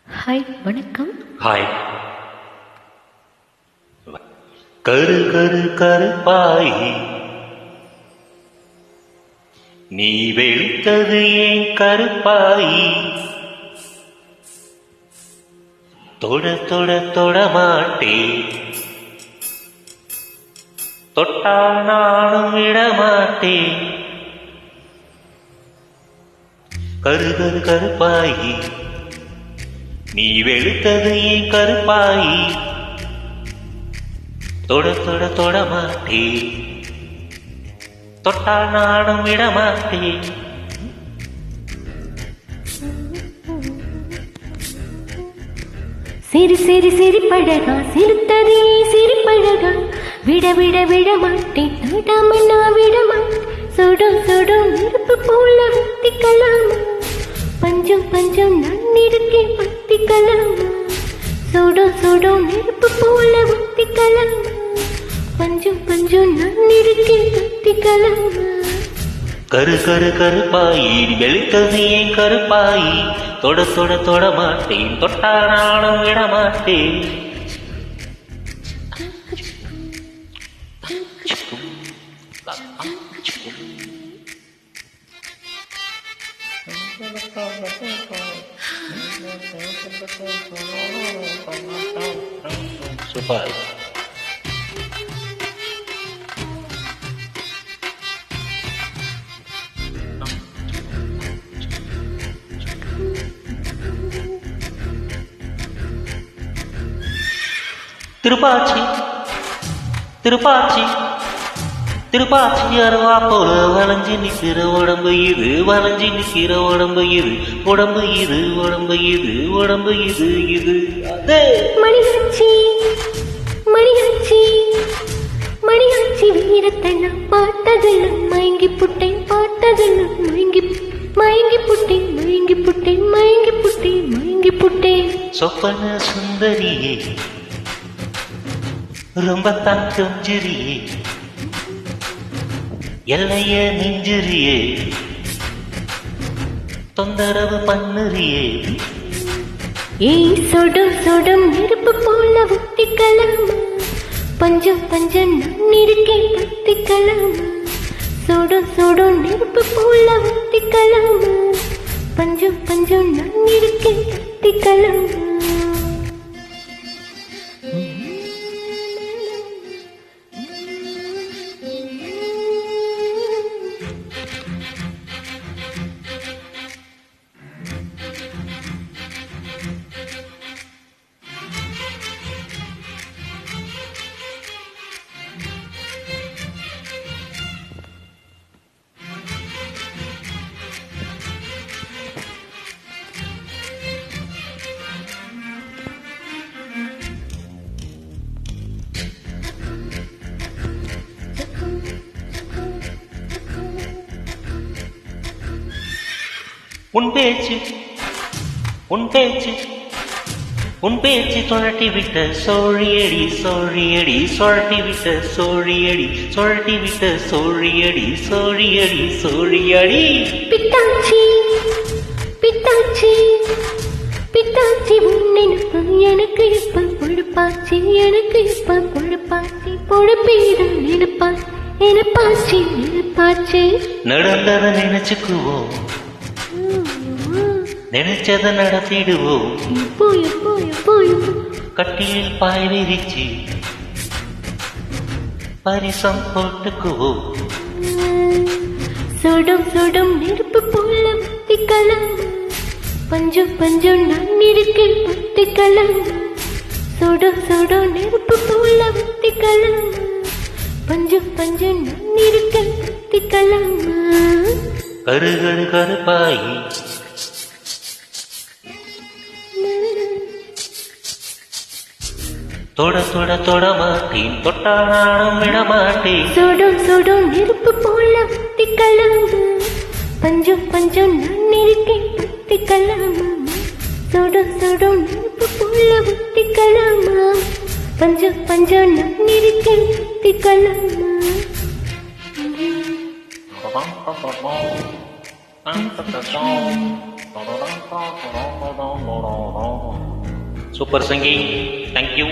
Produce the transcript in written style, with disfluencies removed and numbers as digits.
Hi, வணக்கம். Hi. கரு கரு கருப்பாயி நீ வெளுத்தது ஏன் கருப்பாயி? தொட தொட தொட மாட்டேன், தொட்டா நானும் விடமாட்டேன். கரு கரு கருப்பாயி நீ வெளுத்தது ஏன் கருப்பாயி? தொட தொட தொட மாட்டேன், தொட்டா நானும் விடமாட்டேன். சிரி சிரி சிரி பழகா, சிரித்ததே சிரி பழகா, விட விட விட மாட்டேன், தொடாம நான் விட மாட்டேன். சுடும் சுடும் நெருப்பு போல வத்திக்கலாமா, பஞ்சம் பஞ்சம் நான் இருக்கேன் பத்திக்கலாமா. சுடும் சுடும் நெருப்பு போல வத்திக்கலாமா, பஞ்சம் பஞ்சம் நான் இருக்கேன் பத்திக்கலாமா. கரு கரு கருப்பாயி நீ வெளுத்தது ஏன் கருப்பாயி? தொட தொட தொட மாட்டேன், தொட்டா நானும் விடமாட்டேன். சூப்பர். திருப்பாச்சி திருப்பாச்சி திருப்பாச்சி அருவா போல வளைஞ்சி நிற்கிற உடம்பு இது, வளைஞ்சி நிற்கிற உடம்பு இது, உடம்பு இது, உடம்பு இது, உடம்பு இது, இது அதே. மணியாச்சி மணியாச்சி மணியாச்சி வீரத்தை நான் பார்த்ததெல்லாம் மயங்கி புட்டேன், பார்த்ததெல்லாம் மயங்கி மயங்கி புட்டேன், மயங்கி புட்டேன், மயங்கி புட்டேன், மயங்கி புட்டேன். சொப்பன சுந்தரியே ரொம்ப தான் கொஞ்சிரியே, எல்லைய நெஞ்சிரியே, தொந்தரவு பண்ணுறியே. ஏய் சொடும் சொடும் நெருப்பு போல ஒத்திக்கலாமா, பஞ்சம் பஞ்சம் நான் இருக்கேன் பத்திக்கலாமா. சுடும் சுடும் நெருப்பு போல ஒத்திக்கலாமா, பஞ்சம் பஞ்சம் நான் இருக்கேன் பத்திக்கலாமா. உன் பேச்சு உன் பேச்சு உன் பேச்சு சுழட்டி விட்ட சோழியடி சோழியடி, சுழட்டி விட்ட சோழியடி, சுழட்டி விட்ட சோழியடி, சோழியடி சோழியடி. பித்தாச்சி பித்தாச்சி பித்தாச்சி உன் நினைப்பு எனக்கு எப்ப பொழுப்பாச்சி, எனக்கு எப்ப பொழுப்பாச்சி, பொழுப்பீரம் நினைப்பாச்சி, நினைப்பாச்சி நினைப்பாச்சி. நடந்ததை நினைச்சுக்குவோம், நினைச்சதை நடத்திடுவோம். எப்போ எப்போ எப்போ எப்போ கட்டியில் பாய் விரிச்சு பரிசம் போட்டுக்குவோம். சுடும் சுடும் நெருப்பு போல வத்திக்கலாமா, பஞ்சம் பஞ்சம் நான் இருக்கேன் பத்திக்கலாமா. சுடும் சுடும் நெருப்பு போல வத்திக்கலாமா, பஞ்சம் பஞ்சம் நான் இருக்கேன் பத்திக்கலாமா. கரு கரு கருப்பாயி தொட தொட தொட மாட்டேன், தொட்டா நானும் விடமாட்டேன். சுடும் சுடும் நெருப்பு போல வத்திக்கலாமா, பஞ்சம் பஞ்சம் நான் இருக்கேன் பத்திக்கலாமா. சுடும் சுடும் நெருப்பு போல வத்திக்கலாமா, பஞ்சம் பஞ்சம் நான் இருக்கேன் பத்திக்கலாமா. Dun, dun, dun, dun. Super சங்கி, தேங்க்யூ.